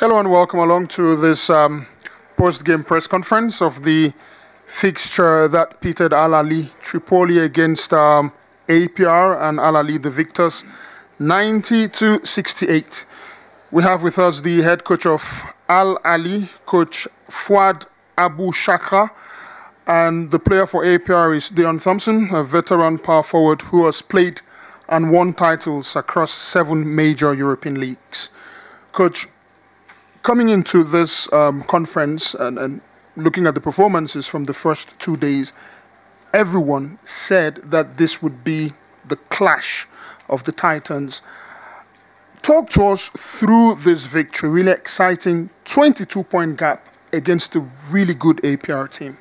Hello and welcome along to this post-game press conference of the fixture that pitted Alahli Tripoli against APR and Alahli the victors 90-68. We have with us the head coach of Alahli, Coach Fuad Abu Shakra, and the player for APR is Deon Thompson, a veteran power forward who has played and won titles across 7 major European leagues. Coach, coming into this conference and looking at the performances from the first 2 days, everyone said that this would be the clash of the Titans. Talk to us through this victory, really exciting 22-point gap against a really good APR team.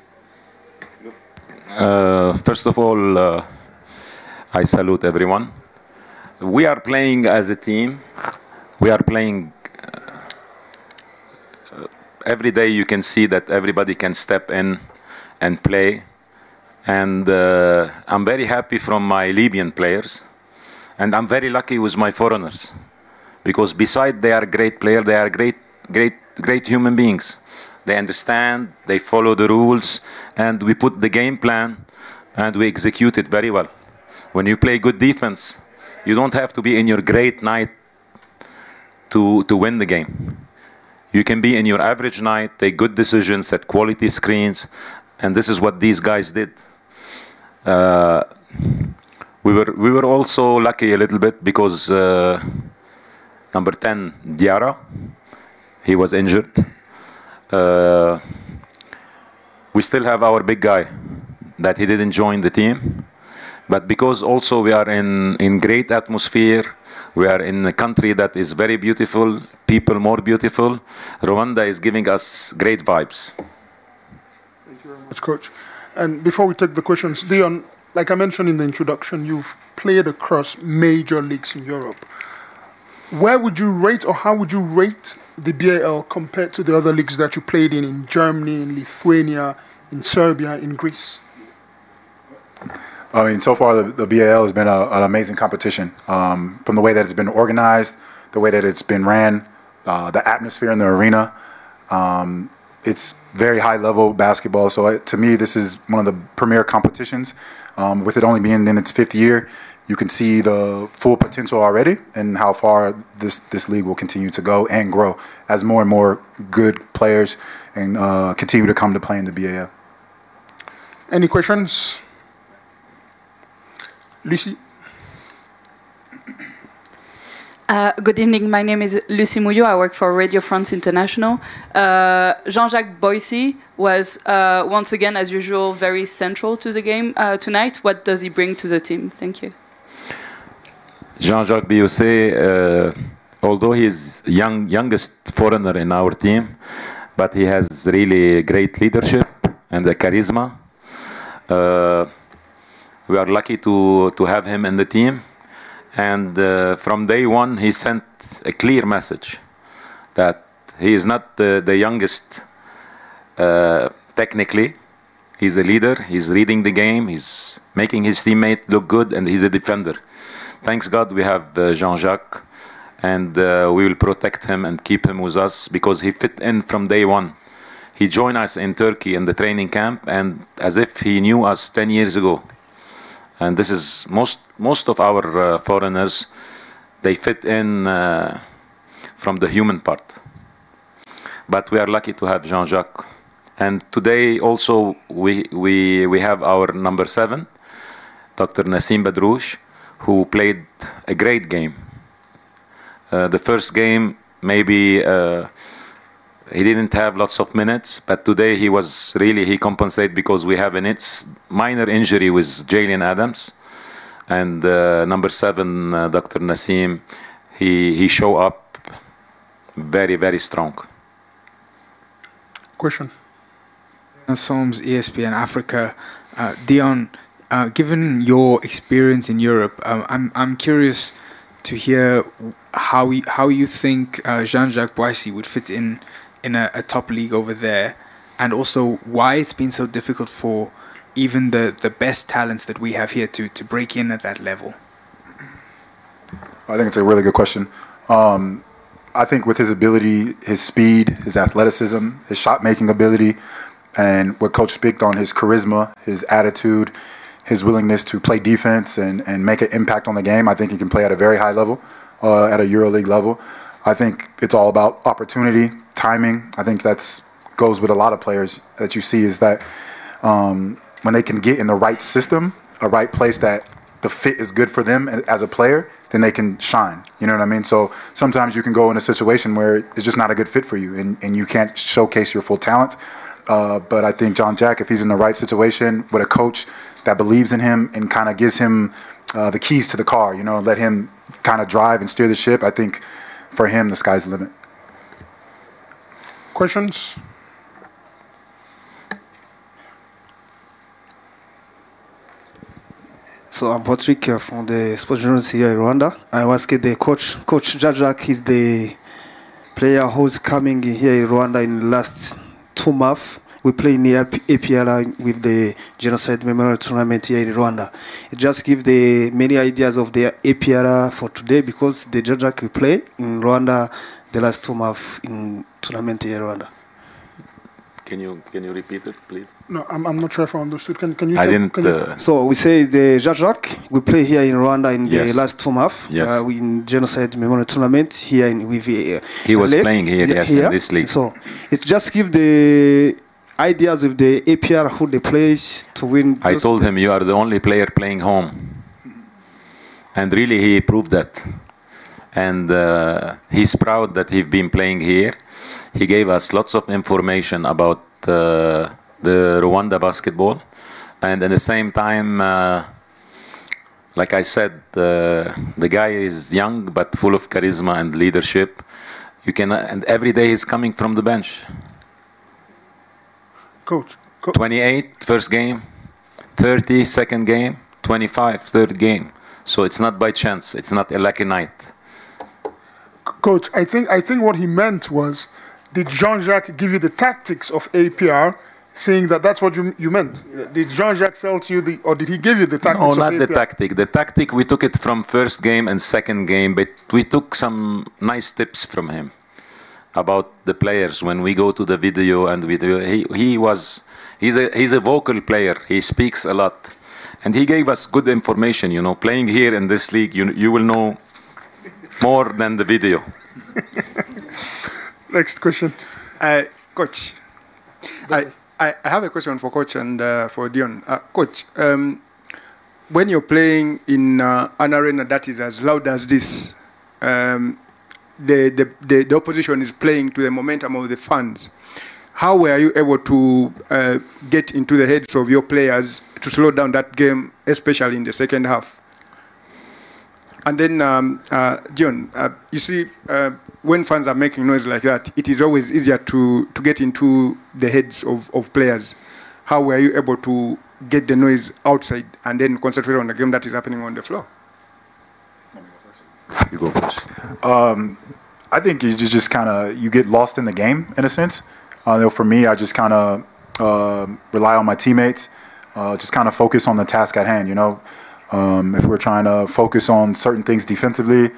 First of all, I salute everyone. We are playing as a team. We are playing every day. You can see that everybody can step in and play. And I'm very happy from my Libyan players. And I'm very lucky with my foreigners. Because besides they are great players, they are great human beings. They understand, they follow the rules, and we put the game plan and we execute it very well. When you play good defense, you don't have to be in your great night to win the game. You can be in your average night, take good decisions, set quality screens, and this is what these guys did. We were also lucky a little bit because number 10, Diarra, he was injured. We still have our big guy that he didn't join the team, but because also we are in great atmosphere, we are in a country that is very beautiful, people more beautiful. Rwanda is giving us great vibes. Thank you very much, Coach. And before we take the questions, Deon, like I mentioned in the introduction, you've played across major leagues in Europe. Where would you rate, or how would you rate the BAL compared to the other leagues that you played in Germany, in Lithuania, in Serbia, in Greece? I mean, so far the BAL has been an amazing competition. From the way that it's been organized, the way that it's been ran, the atmosphere in the arena. It's very high-level basketball. So to me, this is one of the premier competitions. With it only being in its 5th year, you can see the full potential already and how far this league will continue to go and grow as more and more good players and continue to come to play in the BAL. Any questions? Lucy? Good evening. My name is Lucy Mouillot. I work for Radio France International. Jean-Jacques Boissy was, once again, as usual, very central to the game tonight. What does he bring to the team? Thank you. Jean-Jacques Boissy, although he is youngest foreigner in our team, but he has really great leadership and a charisma. We are lucky to have him in the team. And from day one, he sent a clear message that he is not the youngest technically. He's a leader, he's reading the game, he's making his teammate look good, and he's a defender. Thanks God we have Jean-Jacques, and we will protect him and keep him with us because he fit in from day one. He joined us in Turkey in the training camp, and as if he knew us 10 years ago. And this is most of our foreigners, they fit in from the human part. But we are lucky to have Jean-Jacques. And today also we have our number 7, Dr. Nassim Badrouche, who played a great game. The first game maybe he didn't have lots of minutes, but today he was really, he compensated because we have a minor injury with Jalen Adams. And number 7, Dr. Nassim, he showed up very, very strong. Question. Soms, ESPN Africa. Deon, given your experience in Europe, I'm curious to hear how you think Jean-Jacques Boissy would fit in a top league over there, and also why it's been so difficult for even the best talents that we have here to break in at that level. I think it's a really good question. I think with his ability, his speed, his athleticism, his shot-making ability, and what Coach speaks on, his charisma, his attitude, his willingness to play defense and make an impact on the game, I think he can play at a very high level, at a EuroLeague level. I think it's all about opportunity, timing. I think that's goes with a lot of players that you see is that when they can get in the right system, a right place that the fit is good for them as a player, then they can shine. You know what I mean? So sometimes you can go in a situation where it's just not a good fit for you and you can't showcase your full talent. But I think John Jack, if he's in the right situation with a coach that believes in him and kind of gives him the keys to the car, you know, let him kind of drive and steer the ship, I think for him, the sky's the limit. Questions? So I'm Patrick from the sports journalist here in Rwanda. I was asking the coach Jajak is the player who's coming here in Rwanda in the last 2 months. We play in the APL with the Genocide Memorial Tournament here in Rwanda. It just gives the many ideas of the APL for today because the Jajak we play in Rwanda the last 2 months in tournament here in Rwanda. Can you repeat it, please? No, I'm not sure if I understood. Can you? I didn't. So we say the Jajak we play here in Rwanda in the last 2 months. Yes. We in Genocide Memorial Tournament here in with. He was playing here, yes, in this league. So it just give the ideas of the APR who they play to win. I told him you are the only player playing home, and really he proved that. And he's proud that he's been playing here. He gave us lots of information about the Rwanda basketball, and at the same time, like I said, the guy is young but full of charisma and leadership. And every day he's coming from the bench. Coach. 28 first game, 30 second game, 25 third game. So it's not by chance. It's not a lucky night. Coach, I think what he meant was, did Jean-Jacques give you the tactics of APR, saying that that's what you meant? Did Jean-Jacques sell to you or did he give you the tactics of APR? No, not the tactic. The tactic, we took it from first game and second game, but we took some nice tips from him about the players. When we go to the video and he's a vocal player. He speaks a lot. And he gave us good information, you know. Playing here in this league, you will know more than the video. Next question. Coach, I have a question for Coach and for Dion. Coach, when you're playing in an arena that is as loud as this, the opposition is playing to the momentum of the fans. How were you able to get into the heads of your players to slow down that game, especially in the second half? And then, Dion, you see, when fans are making noise like that, it is always easier to get into the heads of players. How were you able to get the noise outside and then concentrate on the game that is happening on the floor? You go first. I think you just kind of, you get lost in the game, in a sense. For me, I just kind of rely on my teammates, just kind of focus on the task at hand, you know. If we're trying to focus on certain things defensively,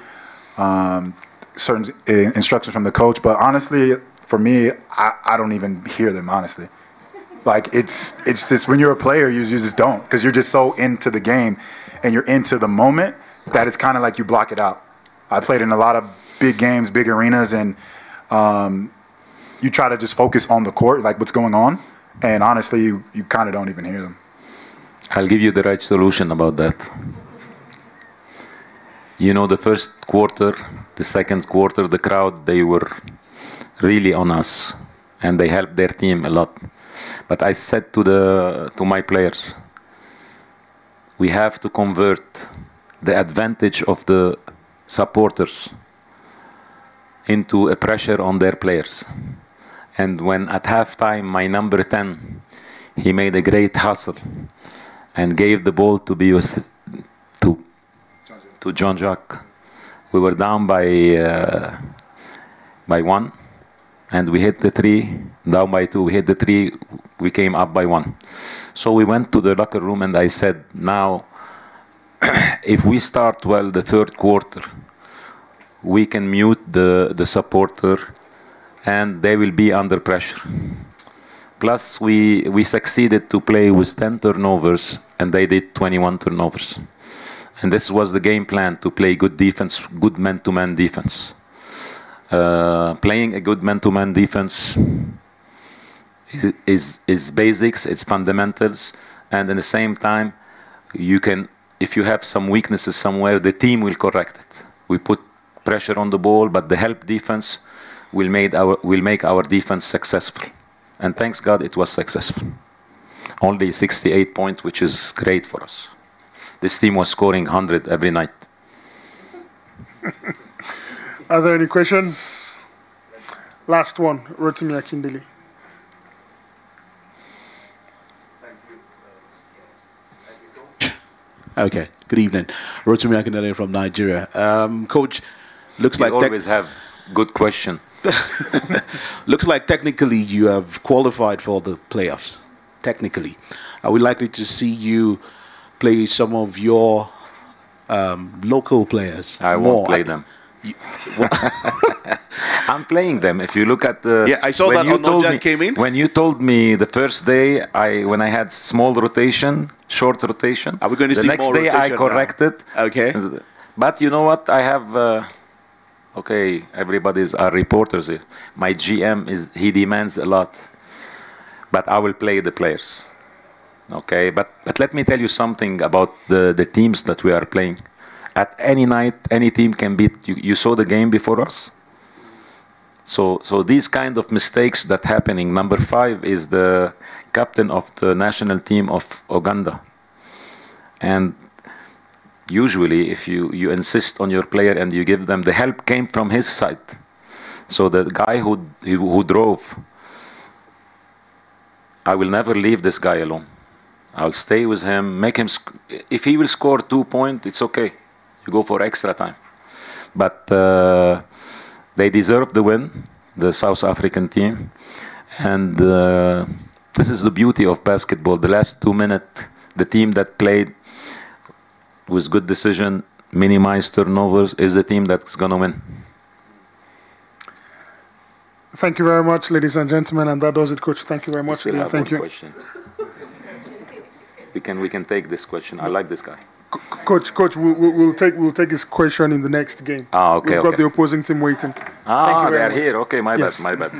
certain instructions from the coach. But honestly, for me, I don't even hear them, honestly. Like, it's just when you're a player, you just don't. Because you're just so into the game and you're into the moment that it's kind of like you block it out. I played in a lot of big games, big arenas, and you try to just focus on the court, like what's going on. And honestly, you kind of don't even hear them. I'll give you the right solution about that. You know, the first quarter, the second quarter, the crowd, they were really on us, and they helped their team a lot. But I said to my players, we have to convert the advantage of the supporters into a pressure on their players. And when at halftime, my number 10, he made a great hustle and gave the ball to Jean-Jacques. We were down by 1, and we hit the 3, down by 2, we hit the 3, we came up by 1. So we went to the locker room and I said, now, if we start well the third quarter, we can mute the supporter, and they will be under pressure. Plus, we succeeded to play with 10 turnovers, and they did 21 turnovers. And this was the game plan, to play good defense, good man-to-man defense. Playing a good man-to-man defense is basics, it's fundamentals, and at the same time, you can, if you have some weaknesses somewhere, the team will correct it. We put pressure on the ball, but the help defense will make our defense successful. And thanks God, it was successful. Only 68 points, which is great for us. This team was scoring 100 every night. Are there any questions? Last one, Rotimi Akindele. Okay, good evening. Rotimi Akindele from Nigeria. Coach, looks like... You always have good question. Looks like technically you have qualified for the playoffs. Technically. Are we likely to see you play some of your local players? I won't play them. I'm playing them. If you look at the... Yeah, I saw that Onojak came in. When you told me the first day, when I had small rotation, short rotation, are we going to see more rotation? The next day I corrected. Now? Okay. But you know what? I have... okay, everybody's our reporters here. My GM, he demands a lot. But I will play the players. Okay, but let me tell you something about the teams that we are playing. At any night, any team can beat you. You saw the game before us. So these kind of mistakes that happening. Number 5 is the captain of the national team of Uganda. And usually, if you insist on your player and you give them, the help came from his side. So the guy who drove, I will never leave this guy alone. I'll stay with him, make him. If he will score 2 points, it's okay. You go for extra time. But they deserve the win, the South African team. And this is the beauty of basketball. The last 2 minutes, the team that played with good decision, minimize turnovers, is the team that's going to win. Thank you very much, ladies and gentlemen, and that does it, Coach. Thank you very much. Thank you. Question. We can take this question. I like this guy. Coach, we'll take his question in the next game. Ah, okay. We've got the opposing team waiting. Ah, they are here. Okay, my bad.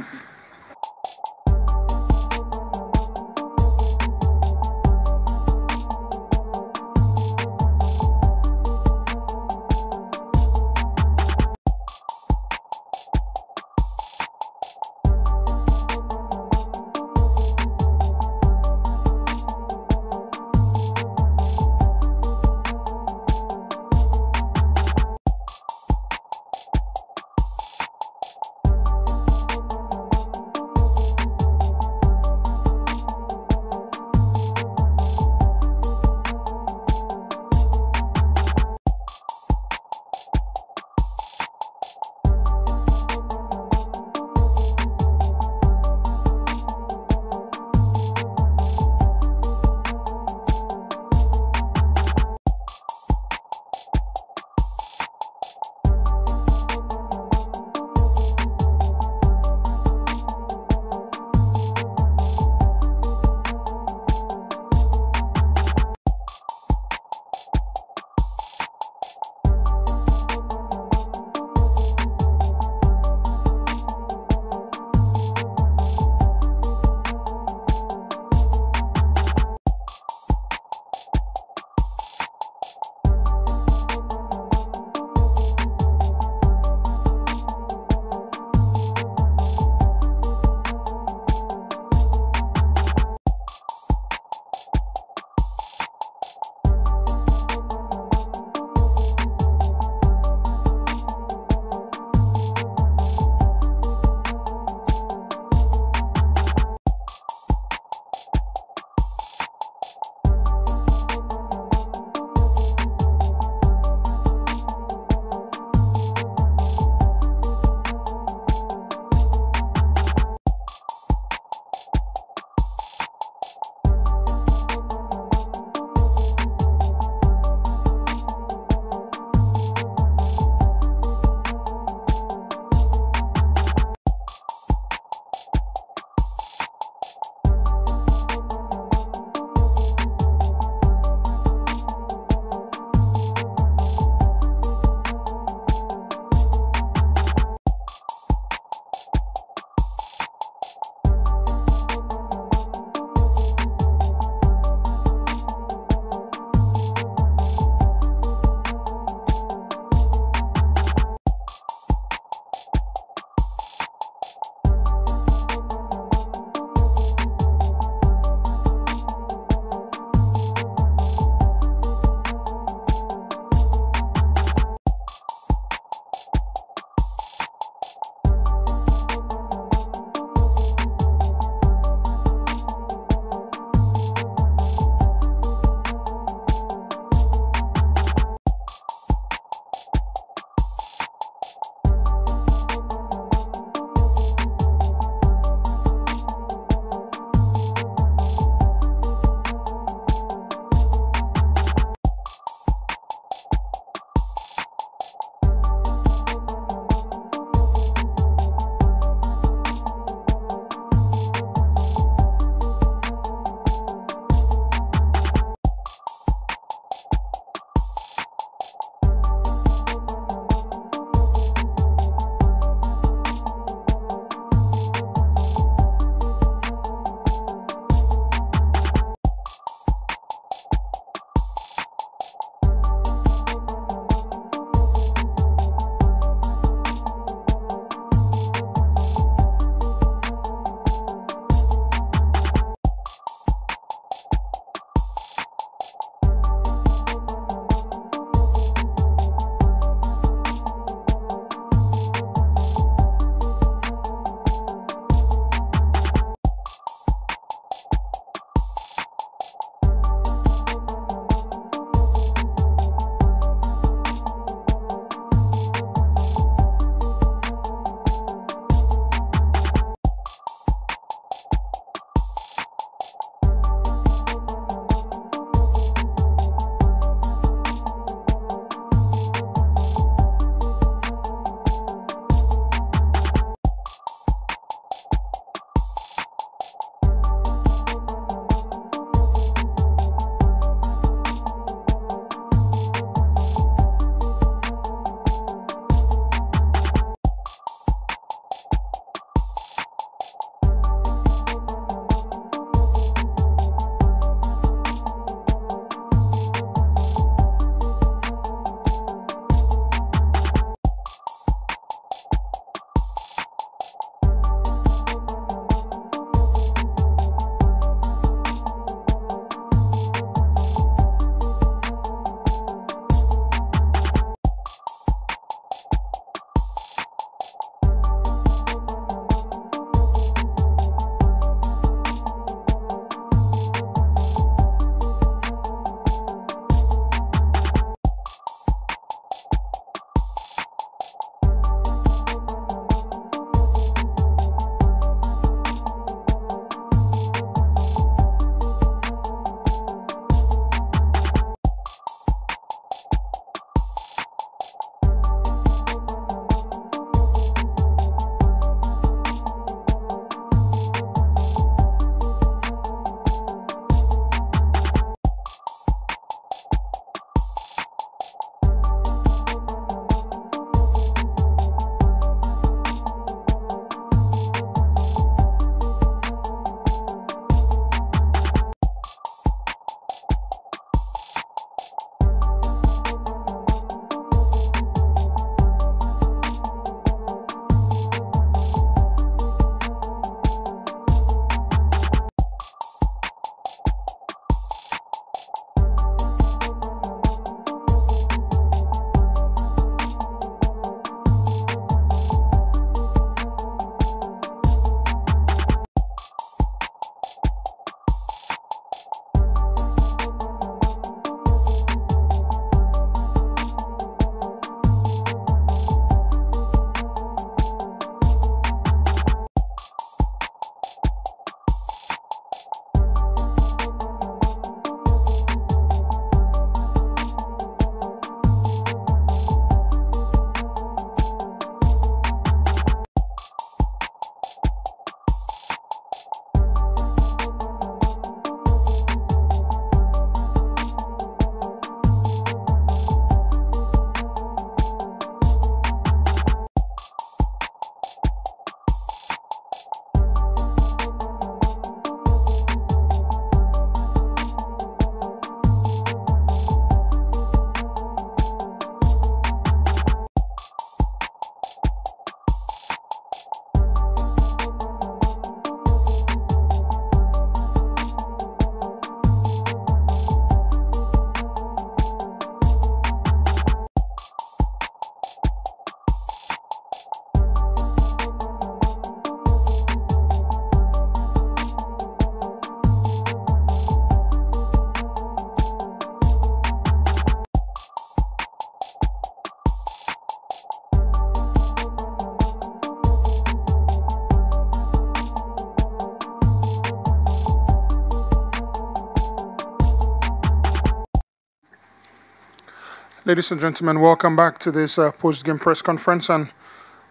Ladies and gentlemen, welcome back to this post-game press conference, and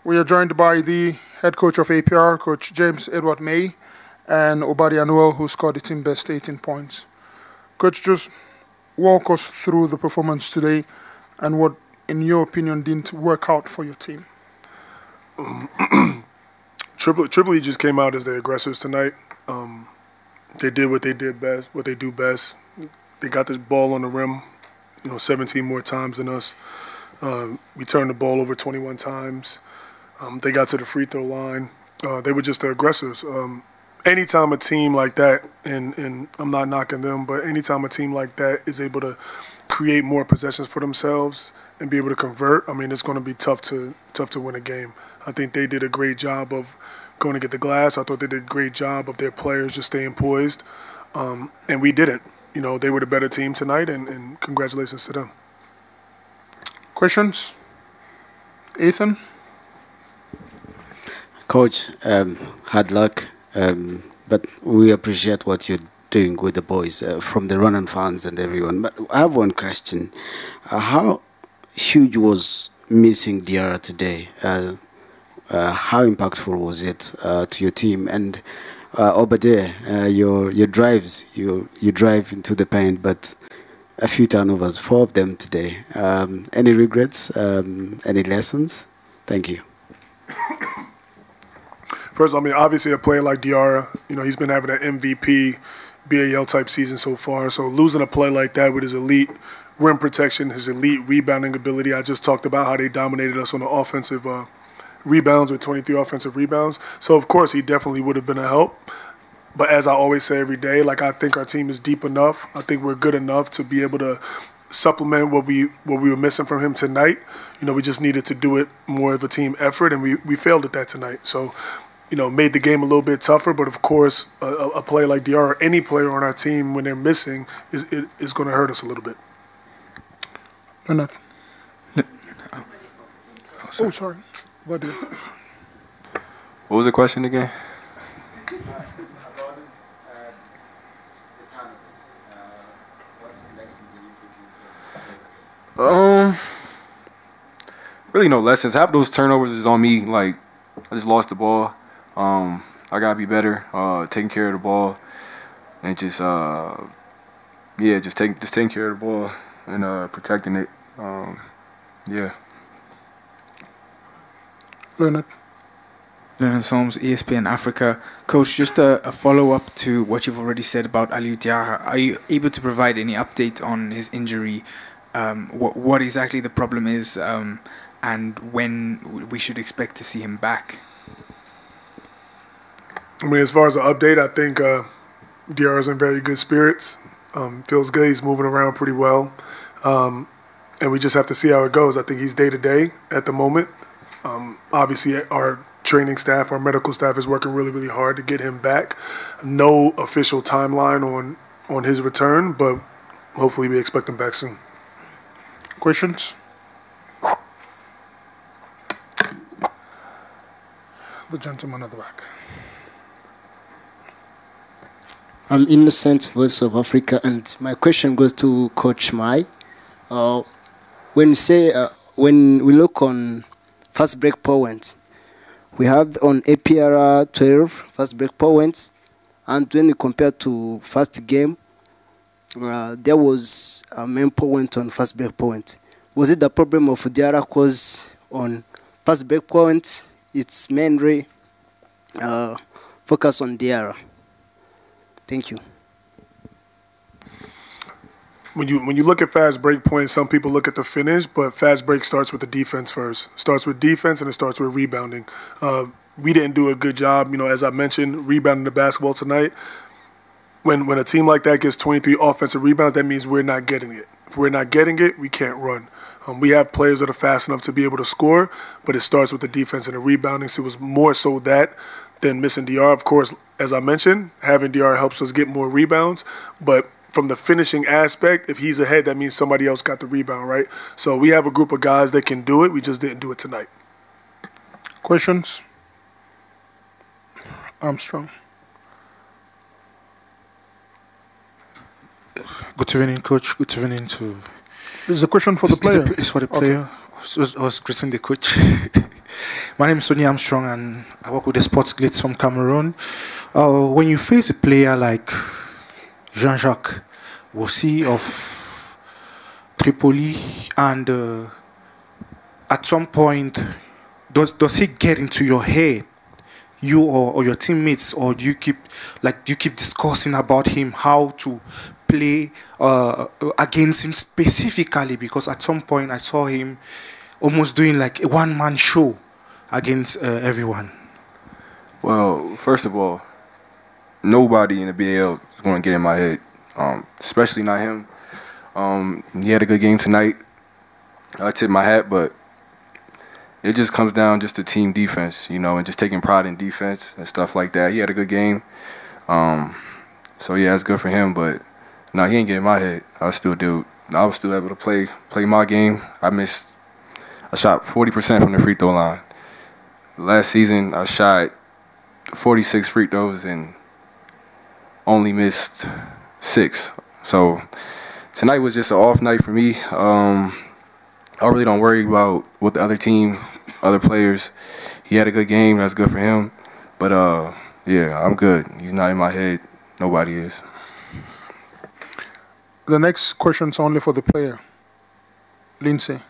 we are joined by the head coach of APR, Coach James Edward May, and Obadi Anuel, who scored the team best 18 points. Coach, just walk us through the performance today and what, in your opinion, didn't work out for your team. Tripoli just came out as the aggressors tonight. They did what they did best, what they do best. They got this ball on the rim, 17 more times than us. We turned the ball over 21 times. They got to the free throw line. They were just the aggressors. Anytime a team like that, and I'm not knocking them, but anytime a team like that is able to create more possessions for themselves and be able to convert, it's going to be tough to win a game. I think they did a great job of going to get the glass. I thought they did a great job of their players just staying poised, and we didn't. They were the better team tonight, and congratulations to them. Questions? Ethan? Coach, hard luck, but we appreciate what you're doing with the boys, from the Rwandan fans and everyone. But I have one question. How huge was missing Diarra today? How impactful was it to your team? And over there, your drives, you drive into the paint, but a few turnovers, 4 of them today. Any regrets? Any lessons? Thank you. First, obviously a player like Diarra, he's been having an MVP, BAL type season so far. So losing a play like that with his elite rim protection, his elite rebounding ability, I just talked about how they dominated us on the offensive rebounds with 23 offensive rebounds. So, of course, he definitely would have been a help. But as I always say every day, I think our team is deep enough. I think we're good enough to be able to supplement what we were missing from him tonight. We just needed to do it more of a team effort, and we failed at that tonight. So, made the game a little bit tougher. But, of course, a player like Diarra, any player on our team, when they're missing, is going to hurt us a little bit. No. Oh, sorry. What was the question again? Really no lessons. Half of those turnovers is on me. I just lost the ball. I gotta be better, taking care of the ball, and just taking care of the ball and protecting it. Yeah. Leonard Solms, ESPN Africa. Coach, just a follow-up to what you've already said about Aliou Diarra. Are you able to provide any update on his injury, what exactly the problem is, and when we should expect to see him back? As far as the update, I think Diarra's in very good spirits. Feels good. He's moving around pretty well. And we just have to see how it goes. I think he's day-to-day at the moment. Obviously, our training staff, our medical staff is working really, really hard to get him back. No official timeline on his return, but hopefully we expect him back soon. Questions? The gentleman at the back. I'm Innocent, Voice of Africa, and my question goes to Coach Mai. When we look on fast break points, we have on APR 12 fast break points, and when you compare to first game, there was a main point on fast break point. Was it the problem of Diarra? Cause on fast break point, it's mainly focus on Diarra. Thank you. When you look at fast break points, some people look at the finish, but fast break starts with the defense first. It starts with defense and it starts with rebounding. We didn't do a good job, as I mentioned, rebounding the basketball tonight. When a team like that gets 23 offensive rebounds, that means we're not getting it. If we're not getting it, we can't run. We have players that are fast enough to be able to score, but it starts with the defense and the rebounding. So it was more so that than missing Diarra. Of course, as I mentioned, having Diarra helps us get more rebounds, but from the finishing aspect, if he's ahead, that means somebody else got the rebound, right? So we have a group of guys that can do it. We just didn't do it tonight. Questions? Armstrong. Good evening, Coach. Good evening to This is a question for the player. It's for the player. I was greeting the coach. My name is Sonny Armstrong, and I work with the Sports Glitz from Cameroon. When you face a player like Jean-Jacques Bossi of Tripoli, and at some point, does he get into your head, you or your teammates, or do you keep discussing about him, how to play against him specifically? Because at some point I saw him almost doing like a one-man show against everyone. Well, first of all, nobody in the BAL is going to get in my head, especially not him. He had a good game tonight. I tip my hat, but it just comes down just to team defense, you know, and just taking pride in defense and stuff like that. He had a good game. So, yeah, it's good for him, but no, he ain't getting my head. I was still able to play my game. I shot 40% from the free throw line. Last season, I shot 46 free throws and only missed 6. So tonight was just an off night for me. I really don't worry about what the other players. He had a good game. That's good for him. But, yeah, I'm good. He's not in my head. Nobody is. The next question's only for the player. Lindsay.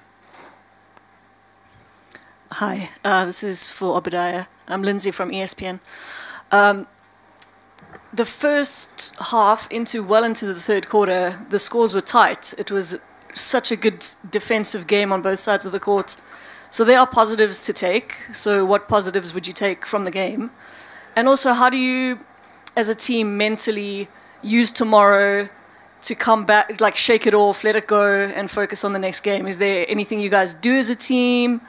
Hi, this is for Obadiah. I'm Lindsay from ESPN. The first half well into the third quarter, the scores were tight. It was such a good defensive game on both sides of the court. So there are positives to take. So what positives would you take from the game? And also, how do you, as a team, mentally use tomorrow to come back, like shake it off, let it go, and focus on the next game? Is there anything you guys do as a team?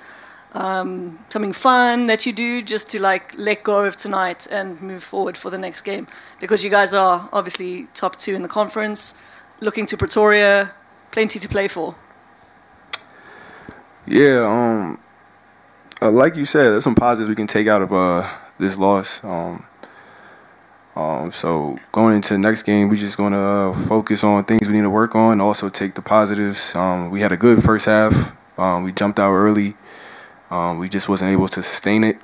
Something fun that you do just to like let go of tonight and move forward for the next game? Because you guys are obviously top 2 in the conference, looking to Pretoria, plenty to play for. Yeah, like you said, there's some positives we can take out of this loss. So going into the next game, we're just going to focus on things we need to work on, also take the positives. We had a good first half. We jumped out early. We just wasn't able to sustain it,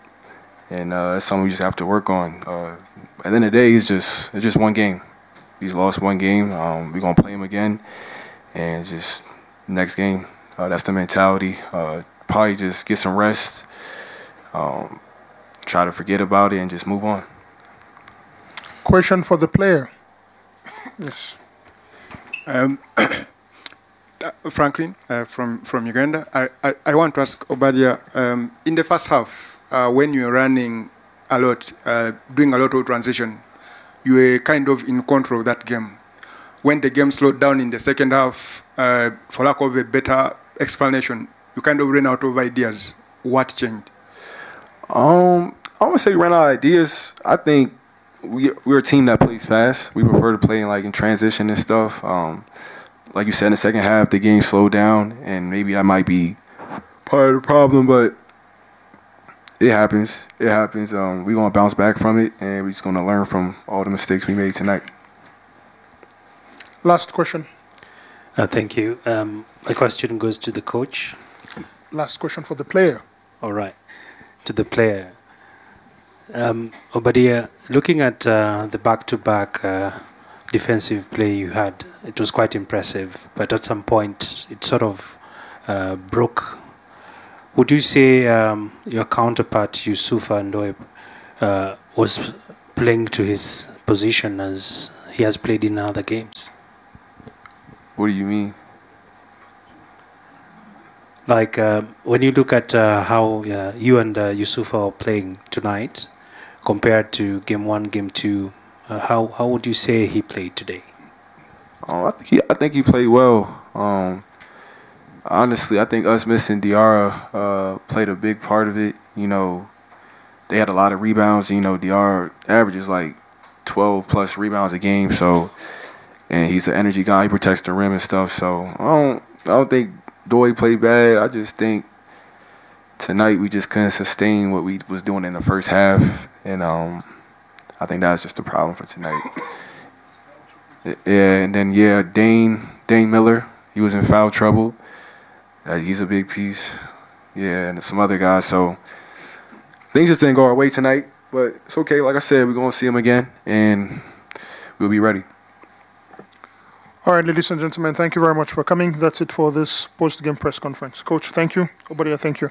and that's something we just have to work on. At the end of the day, it's just one game. We just lost one game. We're going to play him again, and just next game, that's the mentality. Probably just get some rest, try to forget about it, and just move on. Question for the player. Yes. Franklin from Uganda. I want to ask Obadiah, in the first half, when you were running a lot, doing a lot of transition, you were kind of in control of that game. When the game slowed down in the second half, for lack of a better explanation, you kind of ran out of ideas. What changed? I wouldn't say we ran out of ideas. I think we're a team that plays fast. We prefer to play in transition and stuff. Like you said, in the second half, the game slowed down, and maybe that might be part of the problem, but it happens. It happens. We're going to bounce back from it, and we're just going to learn from all the mistakes we made tonight. Last question. Thank you. My question goes to the coach. Last question for the player. All right. To the player. Obadiah, looking at the back-to-back defensive play you had, it was quite impressive, but at some point it sort of broke. Would you say your counterpart, Youssoufa Ndoye, was playing to his position as he has played in other games? What do you mean? Like when you look at how you and Youssoufa are playing tonight compared to game 1, game 2, how would you say he played today? I think he played well. Honestly, I think us missing Diarra played a big part of it. You know, they had a lot of rebounds. You know, Diarra averages like 12+ rebounds a game. So, and he's an energy guy. He protects the rim and stuff. So I don't think Doy played bad. I just think tonight we just couldn't sustain what we was doing in the first half, and I think that's just the problem for tonight. Yeah, and then Dane Miller, he was in foul trouble. He's a big piece. Yeah, and some other guys. So things just didn't go our way tonight, but it's okay. Like I said, we're going to see him again, and we'll be ready. All right, ladies and gentlemen, thank you very much for coming. That's it for this post-game press conference. Coach, thank you. Obadia, thank you.